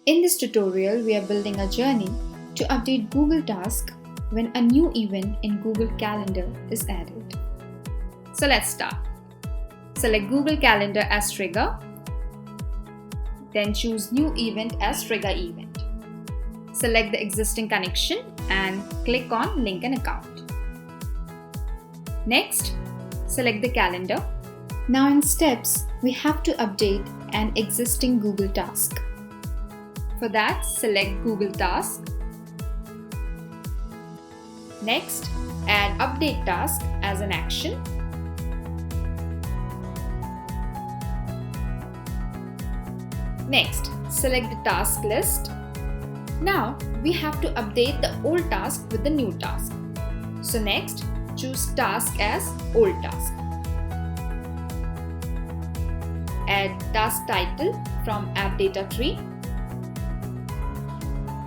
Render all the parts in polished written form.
In this tutorial, we are building a journey to update Google Tasks when a new event in Google Calendar is added. So let's start. Select Google Calendar as trigger. Then choose New Event as trigger event. Select the existing connection and click on Link an account. Next, select the calendar. Now in steps, we have to update an existing Google task. For that, select Google Task. Next, add Update Task as an action. Next, select the task list. Now, we have to update the old task with the new task. So next, choose Task as Old Task. Add Task Title from App Data Tree.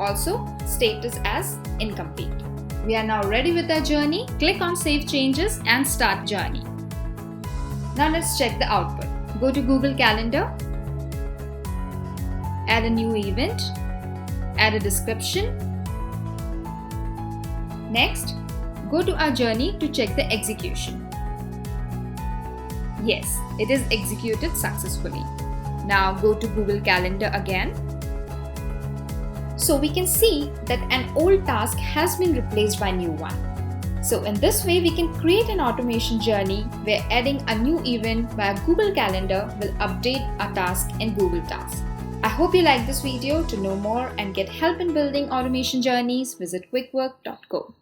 Also, status as incomplete. We are now ready with our journey. Click on Save Changes and Start Journey. Now let's check the output. Go to Google Calendar. Add a new event. Add a description. Next, go to our journey to check the execution. Yes, it is executed successfully. Now go to Google Calendar again. So we can see that an old task has been replaced by a new one. So in this way, we can create an automation journey where adding a new event via Google Calendar will update a task in Google Tasks. I hope you like this video. To know more and get help in building automation journeys, visit quickwork.co.